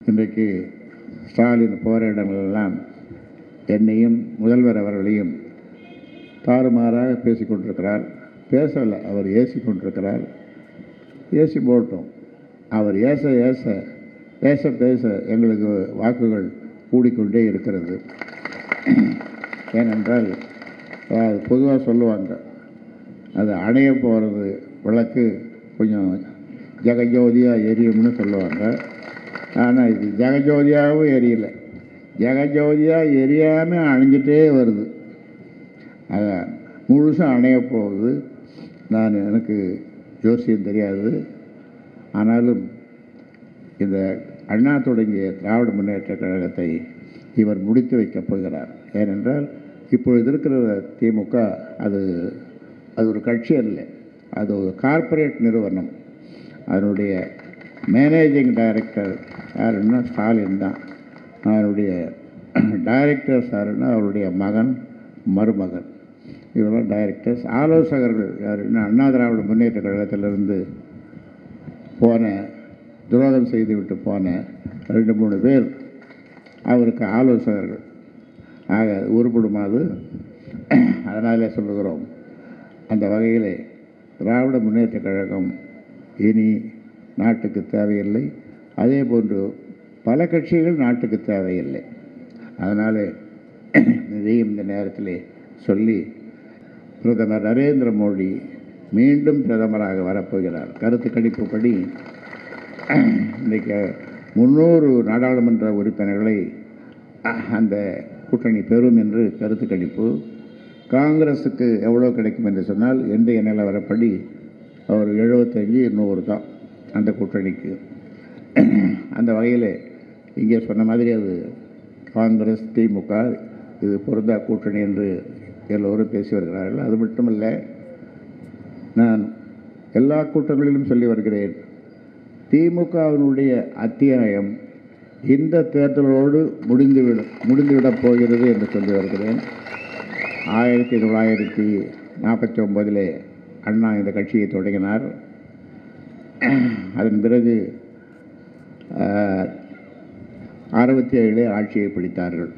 இன்றைக்கு ஸ்டாலின் போகிற இடங்களெல்லாம் என்னையும் முதல்வர் அவர்களையும் தாறுமாறாக பேசிக்கொண்டிருக்கிறார். பேசலை, அவர் ஏசி கொண்டிருக்கிறார். ஏசி போட்டோம். அவர் ஏச ஏச பேச பேச எங்களுக்கு வாக்குகள் கூடிக்கொண்டே இருக்கிறது. ஏனென்றால் பொதுவாக சொல்லுவாங்க, அது அணைய போகிறது விளக்கு கொஞ்சம் ஜெகஜோதியாக எரியும்னு சொல்லுவாங்க. ஆனால் இது ஜெகஜோதியாகவும் எரியலை, ஜெகஜோதியாக எரியாமல் அணைஞ்சிட்டே வருது. அதான் முழுசாக அணைய போகுது. எனக்கு ஜோசியம் தெரியாது. ஆனாலும் இந்த அண்ணா தொடங்கிய திராவிட முன்னேற்ற கழகத்தை இவர் முடித்து வைக்கப் போகிறார். ஏனென்றால் இப்பொழுது இருக்கிற திமுக அது ஒரு கட்சி அல்ல, அது ஒரு கார்ப்பரேட் நிறுவனம். அதனுடைய மேனேஜிங் டைரக்டர் யாருன்னா ஸ்டாலின் தான். அவருடைய டைரக்டர்ஸ் யாருன்னா அவருடைய மகன், மருமகன், இவரெல்லாம் டைரக்டர்ஸ். ஆலோசகர்கள் யாருன்னா அண்ணா திராவிட முன்னேற்ற கழகத்திலிருந்து போன துரோகம் செய்துவிட்டு போன 2-3 பேர் அவருக்கு ஆலோசகர்கள். ஆக உருப்படுமாது. அதனாலே சொல்லுகிறோம், அந்த வகையில் திராவிட முன்னேற்ற கழகம் இனி நாட்டுக்கு தேவையில்லை. அதே போன்று பல கட்சிகள் நாட்டுக்கு தேவையில்லை. அதனால் இதையும் இந்த நேரத்தில் சொல்லி, பிரதமர் நரேந்திர மோடி மீண்டும் பிரதமராக வரப்போகிறார். கருத்து கணிப்புப்படி இன்றைக்கு 300 நாடாளுமன்ற உறுப்பினர்களை அந்த கூட்டணி பெறும் என்று கருத்து கணிப்பு. காங்கிரஸுக்கு எவ்வளோ கிடைக்கும் என்று சொன்னால் இன்றைய நிலவரப்படி அவர் 75-100 தான் அந்த கூட்டணிக்கு. அந்த வகையில் இங்கே சொன்ன மாதிரி அது காங்கிரஸ் திமுக இது பொருந்தா கூட்டணி என்று எல்லோரும் பேசி வருகிறார்கள். அது மட்டுமல்ல, நான் எல்லா கூட்டங்களிலும் சொல்லி வருகிறேன், திமுகவினுடைய அத்தியாயம் இந்த தேர்தலோடு முடிந்துவிடப் போகிறது என்று சொல்லி வருகிறேன். 1949 அண்ணா இந்த கட்சியை தொடங்கினார். அதன் பிறகு 67 ஆட்சியை பிடித்தார்கள்.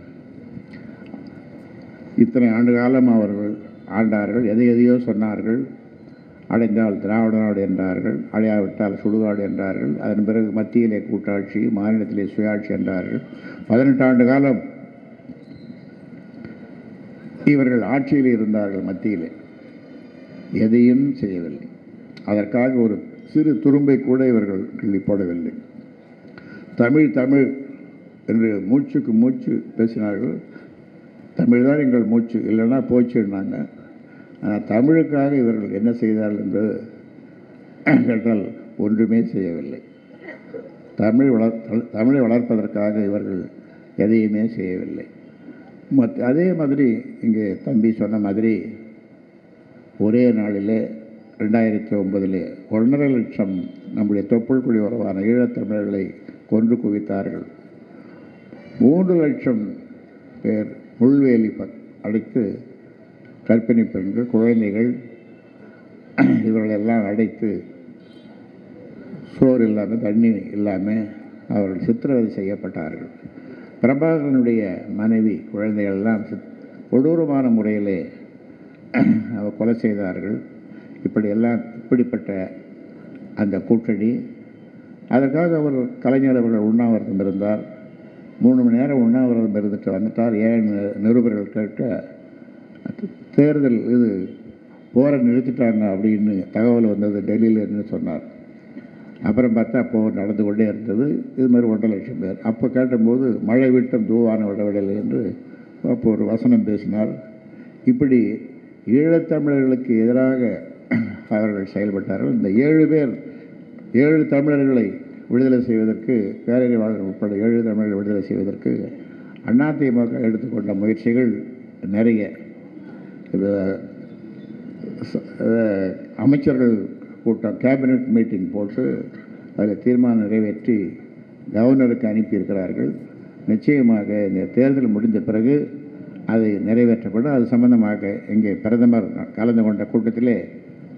இத்தனை ஆண்டு காலம் அவர்கள் ஆண்டார்கள். எதையோ சொன்னார்கள். அடைந்தால் திராவிட நாடு என்றார்கள், அடையாவிட்டால் சுடுகாடு என்றார்கள். அதன் பிறகு மத்தியிலே கூட்டாட்சி, மாநிலத்திலே சுயாட்சி என்றார்கள். 18 ஆண்டு காலம் இவர்கள் ஆட்சியில் இருந்தார்கள். மத்தியிலே எதையும் செய்யவில்லை. அதற்காக ஒரு சிறு துரும்பை கூட இவர்கள் கிள்ளி போடவில்லை. தமிழ் தமிழ் என்று மூச்சுக்கு மூச்சு பேசினார்கள். தமிழ் தான் எங்கள் மூச்சு, இல்லைன்னா போச்சுன்னாங்க. ஆனால் தமிழுக்காக இவர்கள் என்ன செய்தார்கள் என்று கேட்டால் ஒன்றுமே செய்யவில்லை. தமிழை வளர்ப்பதற்காக இவர்கள் எதையுமே செய்யவில்லை. அதே மாதிரி இங்கே தம்பி சொன்ன மாதிரி ஒரே நாளிலே 2009 1.5 லட்சம் நம்முடைய தொப்புள் குடி உறவான ஈழத்தமிழர்களை கொன்று குவித்தார்கள். 3 லட்சம் பேர் முள்வேலி அடைத்து, கர்ப்பிணி பெண்கள், குழந்தைகள் இவர்களெல்லாம் அடைத்து சோறு இல்லாமல் தண்ணி இல்லாமல் அவர்கள் சித்திரவதை செய்யப்பட்டார்கள். பிரபாகரனுடைய மனைவி குழந்தைகள் எல்லாம் கொடூரமான முறையிலே அவர் கொலை செய்தார்கள். இப்படிப்பட்ட அந்த கூட்டணி, அதற்காக அவர் கலைஞர் அவர்கள் உண்ணாவிரதம் இருந்தார். 3 மணி நேரம் உண்ணாவிரதம் இருந்துட்டு வந்துட்டார். ஏன் நிருபர்கள் கேட்க, தேர்தல் இது போரை நிறுத்திட்டாங்க அப்படின்னு தகவல் வந்தது டெல்லியிலேருந்து சொன்னார். அப்புறம் பார்த்தா போர் நடந்து கொண்டே இருந்தது. இது மாதிரி 1.5 லட்சம் பேர். அப்போ கேட்டபோது மழை விட்டம் தூவான விடவில்லை என்று அப்போ ஒரு வசனம் பேசினார். இப்படி ஈழத்தமிழர்களுக்கு எதிராக அவர்கள் செயல்பட்டார்கள். இந்த 7 தமிழர்களை விடுதலை செய்வதற்கு, பேரறிவாளர்கள் உட்பட 7 தமிழர்களை விடுதலை செய்வதற்கு அதிமுக எடுத்துக்கொண்ட முயற்சிகள் நிறைய. அமைச்சர்கள் கூட்டம், கேபினட் மீட்டிங் போட்டு அதில் தீர்மானம் நிறைவேற்றி கவர்னருக்கு அனுப்பியிருக்கிறார்கள். நிச்சயமாக இந்த தேர்தல் முடிந்த பிறகு அதை நிறைவேற்றப்படும். அது சம்பந்தமாக இங்கே பிரதமர் கலந்து கொண்ட கூட்டத்திலே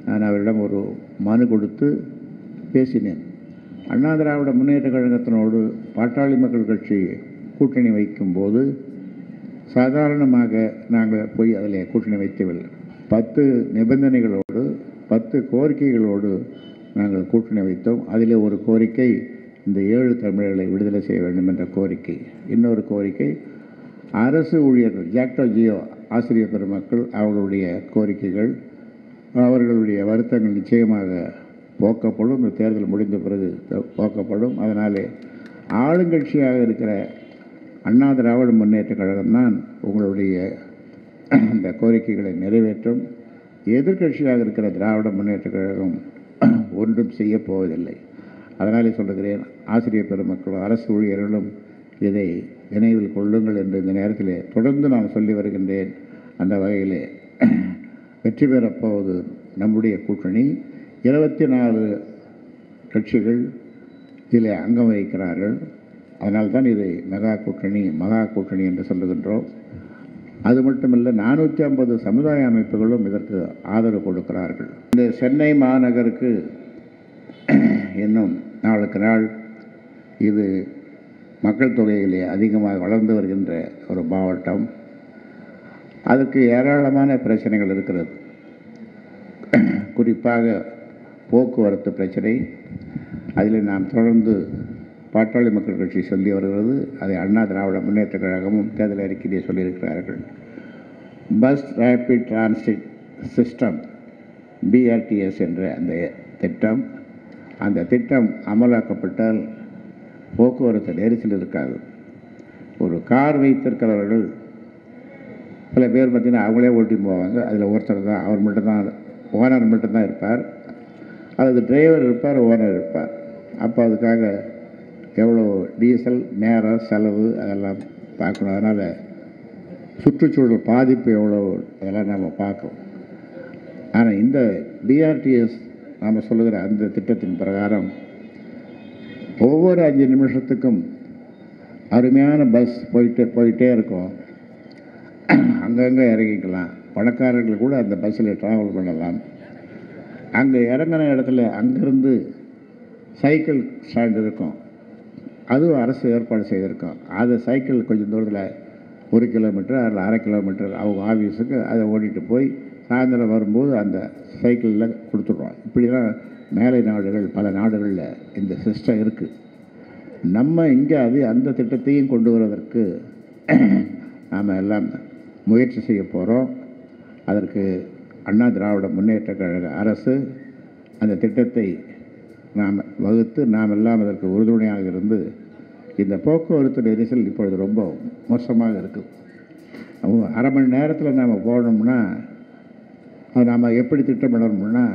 நான் அவரிடம் ஒரு மனு கொடுத்து பேசினேன். அண்ணா திராவிட முன்னேற்ற கழகத்தினோடு பாட்டாளி மக்கள் கட்சி கூட்டணி வைக்கும்போது சாதாரணமாக நாங்கள் போய் அதில் கூட்டணி வைக்கவில்லை. 10 நிபந்தனைகளோடு 10 கோரிக்கைகளோடு நாங்கள் கூட்டணி வைத்தோம். அதிலே ஒரு கோரிக்கை இந்த 7 தமிழர்களை விடுதலை செய்ய வேண்டும் என்ற கோரிக்கை. இன்னொரு கோரிக்கை அரசு ஊழியர்கள் ஜாக்டோ ஜியோ ஆசிரியர் பெருமக்கள் அவர்களுடைய கோரிக்கைகள், அவர்களுடைய வருத்தங்கள் நிச்சயமாக போக்கப்படும். இந்த தேர்தல் முடிந்த பிறகு போக்கப்படும். அதனாலே ஆளுங்கட்சியாக இருக்கிற அண்ணா திராவிட முன்னேற்ற கழகம் தான் உங்களுடைய இந்த கோரிக்கைகளை நிறைவேற்றும். எதிர்க்கட்சியாக இருக்கிற திராவிட முன்னேற்ற கழகம் ஒன்றும் செய்ய போவதில்லை. அதனாலே சொல்லுகிறேன், ஆசிரியர் பெருமக்களும் அரசு ஊழியர்களும் இதை நினைவில் கொள்ளுங்கள் என்று இந்த நேரத்தில் தொடர்ந்து நான் சொல்லி வருகின்றேன். அந்த வகையிலே வெற்றி பெறப்போவது நம்முடைய கூட்டணி. 24 கட்சிகள் இதில் அங்கம் வகிக்கிறார்கள். அதனால்தான் இதை மகா கூட்டணி என்று சொல்லுகின்றோம். அது மட்டுமல்ல, 450 சமுதாய அமைப்புகளும் இதற்கு ஆதரவு கொடுக்கிறார்கள். இந்த சென்னை மாநகருக்கு இன்னும் நாளுக்கு நாள் இது மக்கள் தொகையிலே அதிகமாக வளர்ந்து வருகின்ற ஒரு மாவட்டம். அதுக்கு ஏராளமான பிரச்சனைகள் இருக்கிறது. குறிப்பாக போக்குவரத்து பிரச்சனை. அதில் நாம் தொடர்ந்து பாட்டாளி மக்கள் கட்சி சொல்லி வருகிறது. அதை அண்ணா திராவிட முன்னேற்ற கழகமும் தேர்தல் அறிக்கையிலே சொல்லியிருக்கிறார்கள். Bus rapid transit system BRTS என்ற அந்த திட்டம் அமலாக்கப்பட்டால் போக்குவரத்து நெரிசல் இருக்காது. ஒரு கார் வைத்திருக்கிறவர்கள் சில பேர் பார்த்திங்கன்னா அவங்களே ஓட்டி போவாங்க. அதில் ஒருத்தர் தான், அவர் மட்டும்தான், ஓனர் மட்டும்தான் இருப்பார். அல்லது டிரைவர் இருப்பார், ஓனர் இருப்பார். அப்போ அதுக்காக எவ்வளோ டீசல், நேரம், செலவு அதெல்லாம் பார்க்கணும். அதனால் சுற்றுச்சூழல் பாதிப்பு எவ்வளோ அதெல்லாம் நம்ம பார்க்கணும். ஆனால் இந்த BRTS நாம் சொல்லுகிற அந்த திட்டத்தின் பிரகாரம் ஒவ்வொரு 5 நிமிஷத்துக்கும் அருமையான பஸ் போயிட்டே இருக்கும். அங்கங்கே இறங்கிக்கலாம். பணக்காரர்கள் கூட அந்த பஸ்ஸில் ட்ராவல் பண்ணலாம். அங்கே இறங்கின இடத்துல அங்கேருந்து சைக்கிள் ஸ்டாண்ட் இருக்கும். அதுவும் அரசு ஏற்பாடு செய்திருக்கோம். அது சைக்கிள் கொஞ்சம் தூரத்தில் 1 கிலோமீட்டர் அதில் 1/2 கிலோமீட்டர் அவங்க ஆஃபீஸுக்கு அதை ஓட்டிகிட்டு போய் சாயந்தரம் வரும்போது அந்த சைக்கிளில் கொடுத்துட்றோம். இப்படிலாம் மேலை நாடுகள், பல நாடுகளில் இந்த சிஸ்டம் இருக்குது. நம்ம இங்கே அந்த திட்டத்தையும் கொண்டு வருவதற்கு நாம் எல்லாம் முயற்சி செய்ய போகிறோம். அதற்கு அண்ணா திராவிட முன்னேற்ற கழக அரசு அந்த திட்டத்தை நாம் வகுத்து நாம் எல்லாம் அதற்கு உறுதுணையாக இருந்து இந்த போக்குவரத்து நெரிசல் இப்பொழுது ரொம்ப மோசமாக இருக்குது. 1/2 மணி நேரத்தில் நாம் போனோம்னா அது நாம் எப்படி திட்டமிடணும்னா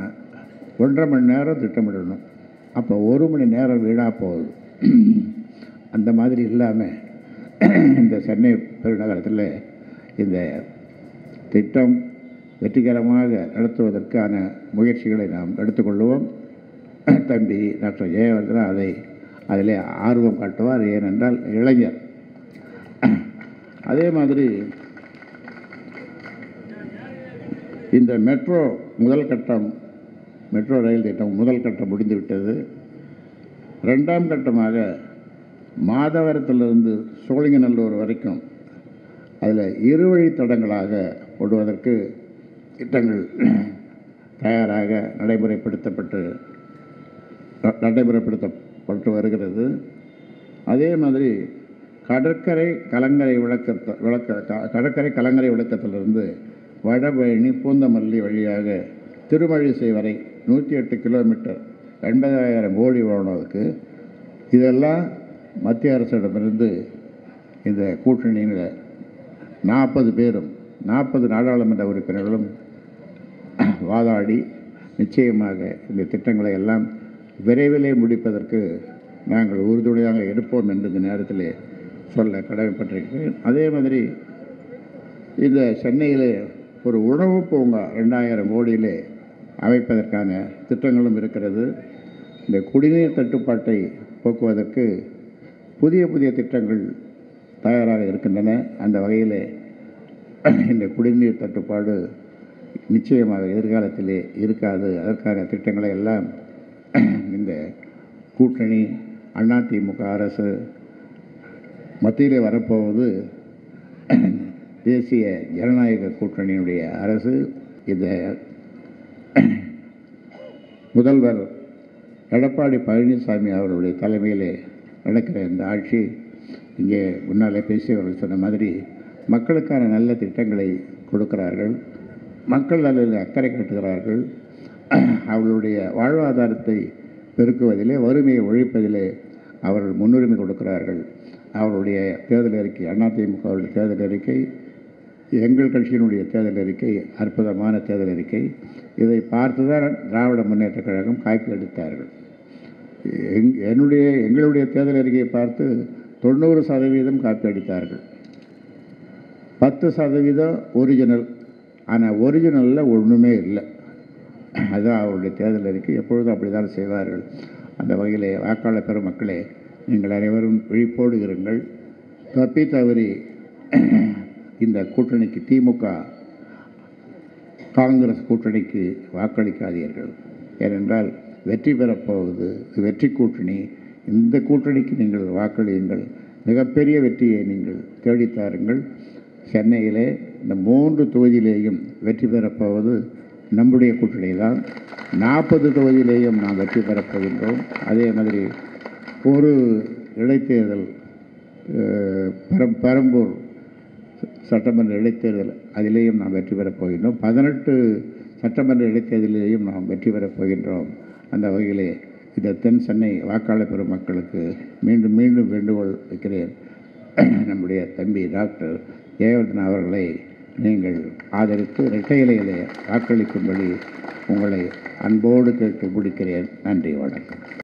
1.5 மணி நேரம் திட்டமிடணும். அப்போ 1 மணி நேரம் வீணாக போகுது. அந்த மாதிரி இல்லாமல் இந்த சென்னை பெருநகரத்தில் இந்த திட்டம் வெற்றிகரமாக நடத்துவதற்கான முயற்சிகளை நாம் எடுத்துக்கொள்வோம். தம்பி டாக்டர் ஜெயவர்தனா அதிலே ஆர்வம் காட்டுவார். ஏனென்றால் இளைஞர். அதே மாதிரி இந்த மெட்ரோ ரயில் திட்டம் முதல் கட்டம் முடிந்துவிட்டது. 2ஆம் கட்டமாக மாதவரத்திலிருந்து சோழிங்கநல்லூர் வரைக்கும் அதில் 2 வழித்தடங்களாக போடுவதற்கு திட்டங்கள் தயாராக நடைமுறைப்படுத்தப்பட்டு வருகிறது. அதே மாதிரி கடற்கரை கலங்கரை விளக்கத்திலிருந்து வடபழனி பூந்தமல்லி வழியாக திருமழிசை வரை 108 கிலோமீட்டர் 80,000 கோடி ஓடுவதற்கு இதெல்லாம் மத்திய அரசிடமிருந்து இந்த கூட்டணியில் 40 பேரும் 40 நாடாளுமன்ற உறுப்பினர்களும் வாதாடி நிச்சயமாக இந்த திட்டங்களை எல்லாம் விரைவிலே முடிப்பதற்கு நாங்கள் உறுதுணையாக இருப்போம் என்று இந்த நேரத்தில் சொல்ல கடமைப்பட்டிருக்கிறேன். அதே மாதிரி இந்த சென்னையிலே ஒரு உணவு பூங்கா 2000 கோடியிலே அமைப்பதற்கான திட்டங்களும் இருக்கிறது. இந்த குடிநீர் தட்டுப்பாட்டை போக்குவதற்கு புதிய திட்டங்கள் தயாராக இருக்கின்றன. அந்த வகையில் இந்த குடிநீர் தட்டுப்பாடு நிச்சயமாக எதிர்காலத்திலே இருக்காது. அதற்கான திட்டங்களை எல்லாம் இந்த கூட்டணி அதிமுக அரசு மத்தியிலே வரப்போவது தேசிய ஜனநாயக கூட்டணியினுடைய அரசு. இந்த முதல்வர் எடப்பாடி பழனிசாமி அவர்களுடைய தலைமையிலே நடக்கிற இந்த ஆட்சி, இங்கே முன்னாலே பேசியவர்கள் சொன்ன மாதிரி மக்களுக்கான நல்ல திட்டங்களை கொடுக்கிறார்கள், மக்கள் நலனில் அக்கறை காட்டுகிறார்கள், அவர்களுடைய வாழ்வாதாரத்தை பெருக்குவதிலே, வறுமையை ஒழிப்பதிலே அவர்கள் முன்னுரிமை கொடுக்கிறார்கள். அவருடைய தேர்தல் அறிக்கை, அதிமுகவுடைய தேர்தல் அறிக்கை, எங்கள் கட்சியினுடைய தேர்தல் அறிக்கை அற்புதமான தேர்தல் அறிக்கை. இதை பார்த்துதான் திராவிட முன்னேற்றக் கழகம் காப்பி அடித்தார்கள். எங்களுடைய தேர்தல் அறிக்கையை பார்த்து 90% காப்பி அடித்தார்கள். 10% ஒரிஜினல். ஆனால் ஒரிஜினலில் ஒன்றுமே இல்லை. அதுதான் அவருடைய தேர்தல் அறிக்கை. எப்பொழுதும் அப்படி தான் செய்வார்கள். அந்த வகையிலே வாக்காளர் பெருமக்களே, நீங்கள் அனைவரும் விழிப்போடு இருங்கள். தப்பி தவறி இந்த கூட்டணிக்கு, திமுக காங்கிரஸ் கூட்டணிக்கு வாக்களிக்காதீர்கள். ஏனென்றால் வெற்றி பெறப்போவது வெற்றி கூட்டணி. இந்த கூட்டணிக்கு நீங்கள் வாக்களியுங்கள். மிகப்பெரிய வெற்றியை நீங்கள் தேடித்தாருங்கள். சென்னையிலே இந்த 3 தொகுதியிலேயும் வெற்றி பெறப்போவது நம்முடைய கூட்டணி தான். 40 தொகுதியிலேயும் நாம் வெற்றி பெறப்போகின்றோம். அதே மாதிரி ஒரு இடைத்தேர்தல், பெரம்பூர் சட்டமன்ற இடைத்தேர்தல், அதிலேயும் நாம் வெற்றி பெறப் போகின்றோம். 18 சட்டமன்ற இடைத்தேர்தலிலேயும் நாம் வெற்றி பெறப் போகின்றோம். அந்த வகையிலே இந்த தென் சென்னை வாக்காளர் பெருமக்களுக்கு மீண்டும் மீண்டும் வேண்டுகோள் வைக்கிறேன். நம்முடைய தம்பி டாக்டர் ஜெயவர்தன் அவர்களை நீங்கள் ஆதரித்து இரட்டை இலையிலே வாக்களிக்கும்படி உங்களை அன்போடு கேட்டு முடிக்கிறேன். நன்றி, வணக்கம்.